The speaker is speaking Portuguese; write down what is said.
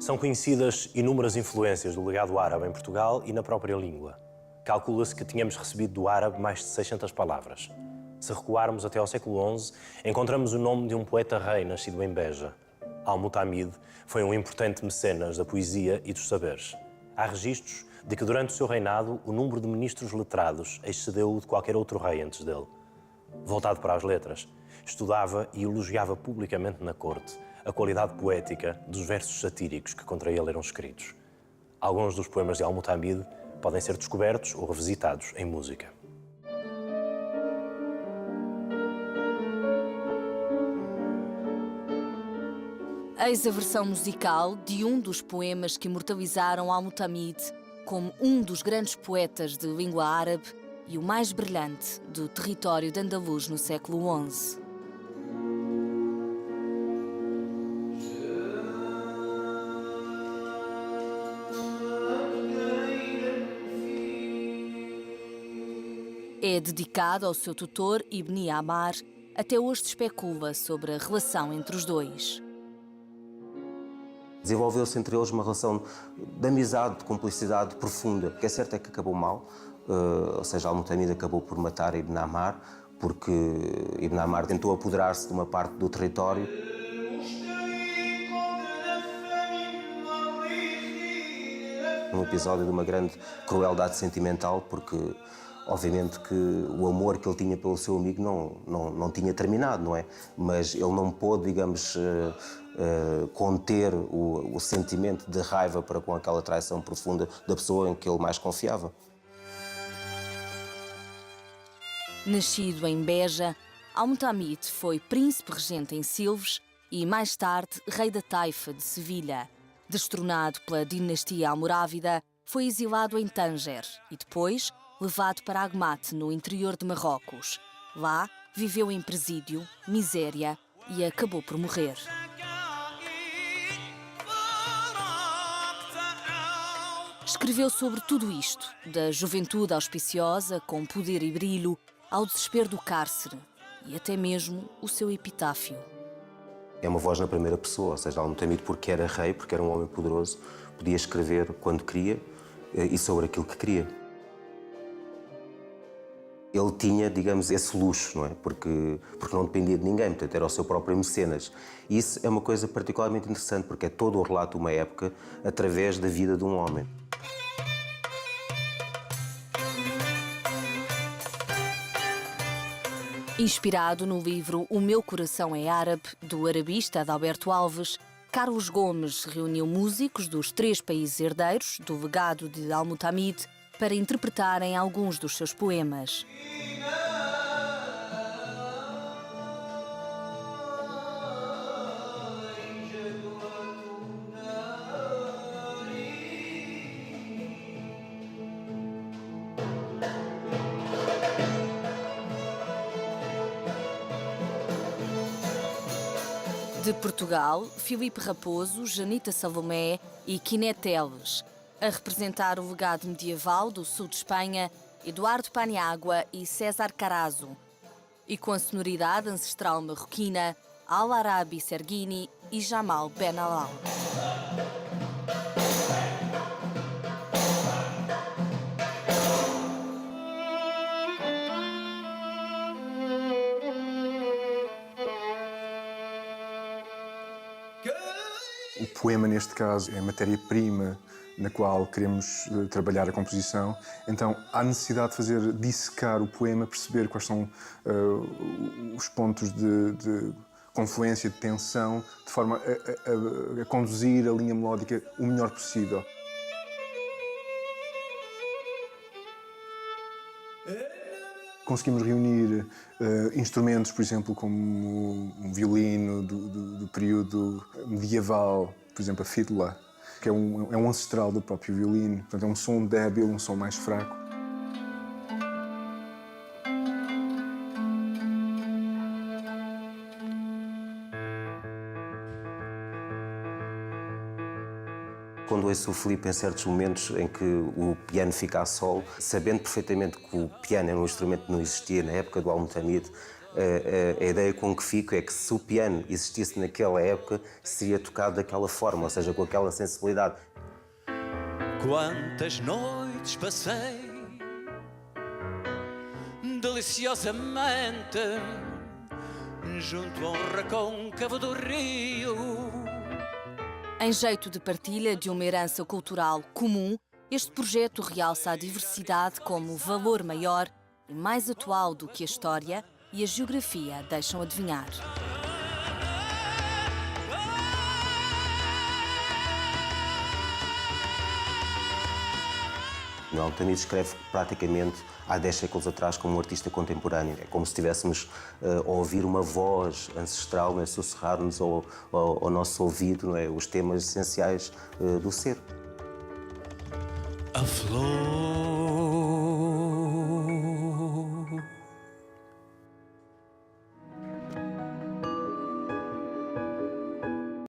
São conhecidas inúmeras influências do legado árabe em Portugal e na própria língua. Calcula-se que tínhamos recebido do árabe mais de 600 palavras. Se recuarmos até ao século XI, encontramos o nome de um poeta-rei nascido em Beja. Al-Mutamid foi um importante mecenas da poesia e dos saberes. Há registros de que durante o seu reinado o número de ministros letrados excedeu o de qualquer outro rei antes dele. Voltado para as letras, estudava e elogiava publicamente na corte a qualidade poética dos versos satíricos que contra ele eram escritos. Alguns dos poemas de Al-Mutamid podem ser descobertos ou revisitados em música. Eis a versão musical de um dos poemas que imortalizaram Al-Mutamid como um dos grandes poetas de língua árabe e o mais brilhante do território de Andaluz no século XI. É dedicado ao seu tutor Ibn Yamar. Até hoje se especula sobre a relação entre os dois. Desenvolveu-se entre eles uma relação de amizade, de cumplicidade profunda. O que é certo é que acabou mal, ou seja, Al-Mutamid acabou por matar Ibn Amar, porque Ibn Amar tentou apoderar-se de uma parte do território. Um episódio de uma grande crueldade sentimental, porque obviamente que o amor que ele tinha pelo seu amigo não tinha terminado, não é? Mas ele não pôde, digamos, conter o sentimento de raiva para com aquela traição profunda da pessoa em que ele mais confiava. Nascido em Beja, Al-Mutamid foi príncipe regente em Silves e, mais tarde, rei da Taifa de Sevilha. Destronado pela dinastia almorávida, foi exilado em Tanger e depois levado para Agmat, no interior de Marrocos. Lá, viveu em presídio, miséria e acabou por morrer. Escreveu sobre tudo isto, da juventude auspiciosa, com poder e brilho, ao desespero do cárcere e até mesmo o seu epitáfio. É uma voz na primeira pessoa, ou seja, Al-Mutamid, porque era rei, porque era um homem poderoso, podia escrever quando queria e sobre aquilo que queria. Ele tinha, digamos, esse luxo, não é? Porque não dependia de ninguém, portanto, era o seu próprio mecenas. E isso é uma coisa particularmente interessante, porque é todo o relato de uma época através da vida de um homem. Inspirado no livro O Meu Coração é Árabe, do arabista Adalberto Alves, Carlos Gomes reuniu músicos dos 3 países herdeiros do legado de Al-Mutamid para interpretarem alguns dos seus poemas. De Portugal, Filipe Raposo, Janita Salomé e Quiné Teles. A representar o legado medieval do sul de Espanha, Eduardo Paniagua e César Carazo. E com a sonoridade ancestral marroquina, Al-Arabi Serguini e Jamal Ben Alal. O poema, neste caso, é a matéria-prima na qual queremos trabalhar a composição. Então, há necessidade de dissecar o poema, perceber quais são os pontos de confluência, de tensão, de forma a conduzir a linha melódica o melhor possível. Conseguimos reunir instrumentos, por exemplo, como um violino do período medieval, por exemplo, a fídula, que é um ancestral do próprio violino. Portanto, é um som débil, um som mais fraco. Quando ouço o Filipe em certos momentos em que o piano fica a solo, sabendo perfeitamente que o piano era um instrumento que não existia na época do Al-Mutamid, a ideia com que fico é que se o piano existisse naquela época, seria tocado daquela forma, ou seja, com aquela sensibilidade. Quantas noites passei deliciosamente junto a um recôncavo do rio. Em jeito de partilha de uma herança cultural comum, este projeto realça a diversidade como valor maior e mais atual do que a história e a geografia deixam adivinhar. O Altamiro escreve praticamente há 10 séculos atrás como um artista contemporâneo. É como se estivéssemos a ouvir uma voz ancestral, não é? Sussurrar-nos ao nosso ouvido, não é? Os temas essenciais do ser. A flor